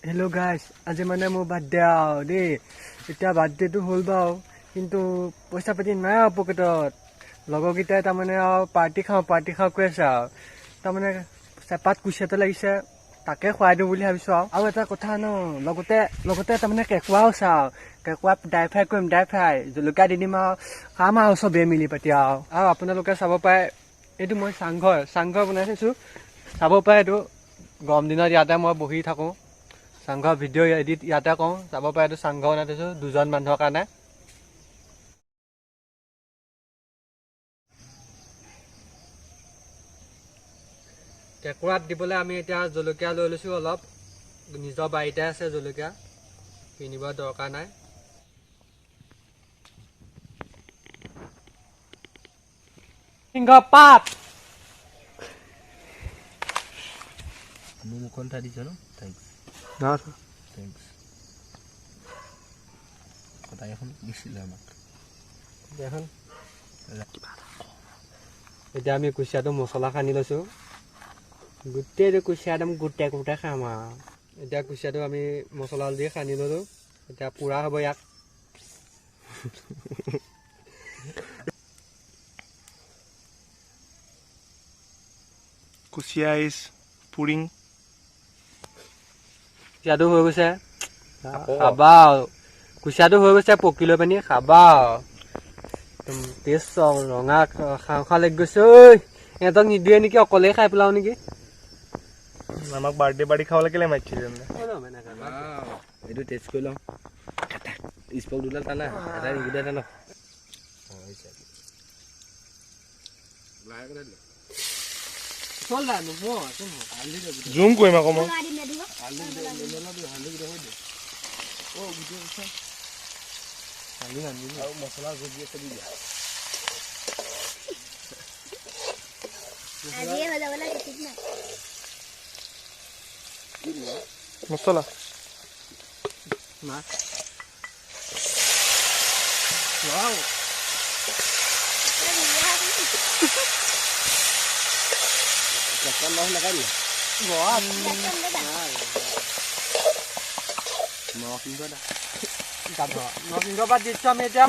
Hello' guys, আজি মানে মোৰ বাৰ্থডে আৰু দেই। এতিয়া বাৰ্থডেটো হ'ল বাৰু, কিন্তু পইচা পাতি নাই আৰু পকেটত। লগৰকেইটাই তাৰমানে আৰু পাৰ্টি খাওঁ কৈ আছে আৰু। তাৰমানে চেপাত কুচিয়া এটা লাগিছে, তাকে খুৱাই দিওঁ বুলি ভাবিছোঁ আৰু এটা কথা ন, লগতে তাৰমানে কেঁকুৰাও আছে আৰু। কেঁকুৰা ড্ৰাই ফ্ৰাই কৰিম, জলকীয়া দি দিম আৰু খাম আৰু চবেই মিলি পাতি আৰু আপোনালোকে চাব পাৰে, এইটো মই চাংঘৰ বনাই থৈছোঁ, চাব পাৰে। এইটো গৰম দিনত ইয়াতে মই বহি থাকোঁ, চাংঘৰ ভিডিঅ' এডিট ইয়াতে কৰোঁ, চাব পাৰে। এইটো চাংঘৰ বনাই থৈছোঁ 2জন মানুহৰ কাৰণে। কেঁকুৰাত দিবলৈ আমি এতিয়া জলকীয়া লৈ লৈছোঁ অলপ, নিজৰ বাৰীতে আছে জলকীয়া, কিনিব দৰকাৰ নাই। পাত মোৰ মুখখন উঠাই দিছ ন, থেংকছ। কটাই এখন দিছিলে আমাক এখন। এতিয়া আমি কুচিয়াটো মছলা সানি লৈছোঁ, গোটেইটো কুচিয়া একদম গোটে খাম আৰু। এতিয়া কুচিয়াটো আমি মছলা দি সানি ল'লোঁ, এতিয়া পুৰা হ'ব ইয়াক। কুচিয়া ইজ পুৰিং। কুচিয়াটো হৈ গৈছে, খাবা আৰু। কুচিয়াটো হৈ গৈছে, পকি লৈ পানি খাবা আৰু। একদম টেষ্ট ৰঙা খাওঁ লাগি গৈছে। ঐ সিহঁতক নিদিয়ে নেকি, অকলেই খাই পেলাওঁ নেকি। আমাক বাৰ্থডে পাৰ্টি খাবলৈ কেলে মাতিছিলে? এইটো টেষ্ট কৰি লওঁ। স্পক দুডাল টানা, এটা নিগুদাই টানা। জুম কৰিম আকৌ মই। মছলা জুগি আছে দি দিয়া। মছলা নৰসিংহ পাত দিছোঁ আমি এতিয়া।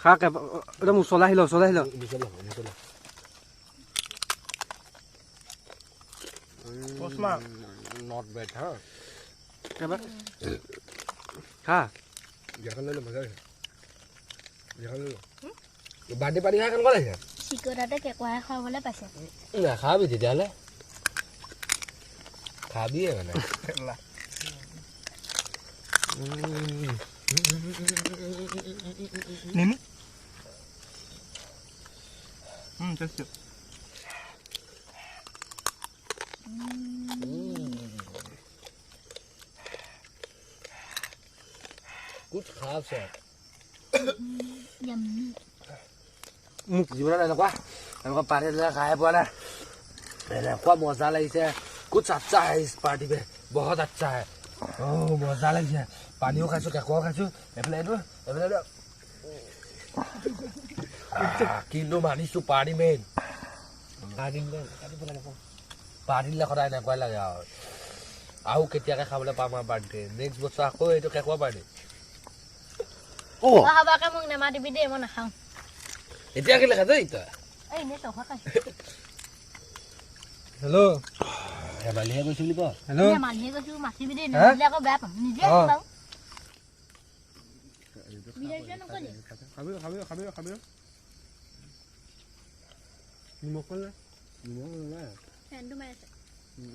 শাক একদম মছলা আহিল। নট বেড হা। খা বাৰ্থডে পাৰ্টি খাই কেনেকুৱা লাগিছে? চিকটাতে কেঁকুৰাই খুৱাবলৈ পাইছে। নাখাবি তেতিয়াহ'লে, খাবিয়ে মানে। নেমু কুছ খাব আছে Yummy. জীৱনত এনেকুৱা পাৰ্টি খাই পোৱা নাই, এনেকুৱা মজা লাগিছে। কুছ আচ্ছা হে ইছ পাৰ্টি পে, বহুত আচ্ছা হে। মজা লাগিছে, পানীও খাইছোঁ, কেঁকুৰাও খাইছোঁ। এইফালে কিন্তু মানিছোঁ পাৰ্টি মেইন। পাৰ্টি দিলে সদায় এনেকুৱাই লাগে আৰু কেতিয়াকে খাবলৈ পাম আৰু বাৰ্থডে। নেক্সট বছৰ আকৌ এইটো কেঁকুৰা পাৰ্টি। বাবাকে মোক নেমাতিবি দেই, মই নাখাওঁ। এতিয়া কেলে খাইছ তই? এই এনেই চফা খাইছোঁ। হেল্ল', ধেমালিহে কৈছো বুলি কওঁ হেল্ল' ধেমালিহে কৈছো মাতিবি দেই নহ'লে আকৌ বেয়া পাম নিজে অ। বাৰু বিদায় নকলি খাবি নিমখ কল নিমখ নাই ফেনটো মাৰি আছে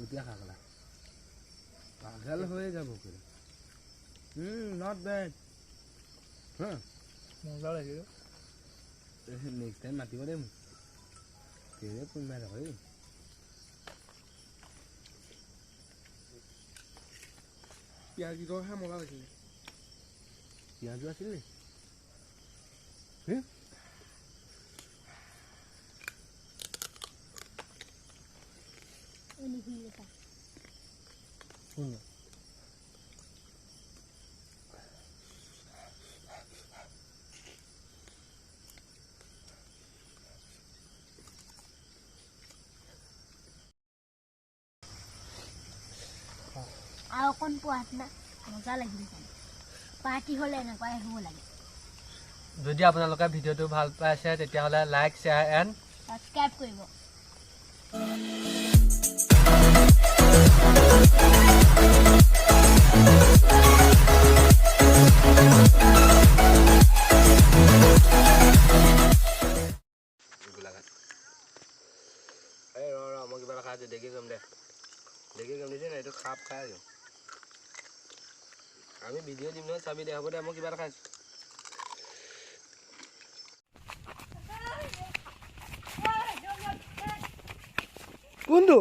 এতিয়া খা পেলা পাগল হৈ যাব নট বেড মজা লাগিছে নেক্সট টাইম মাতিব দে মোক কেলে ফোন মাৰি থাক পিঁয়াজ কেইটাহে মজা লাগিছিলে পিঁয়াজো আছিল নি আৰু অকণ পোৱাত না মজা লাগিল পাৰ্টি হ'লে এনেকুৱাই হ'ব লাগে যদি আপোনালোকে ভিডিঅ'টো ভাল পাইছে তেতিয়াহ'লে লাইক শ্বেয়াৰ এণ্ড ছাবস্ক্ৰাইব কৰিব এই ৰ মই কিবা এটা খাই আছো দেৰিকে যাম দে দেৰিকে যাম দিছে না এইটো খাপ খাই আছো আমি ভিডিঅ' দিম নহয় চাবি দে হ'ব দে মই কিবা এটা খাই আছো কোনটো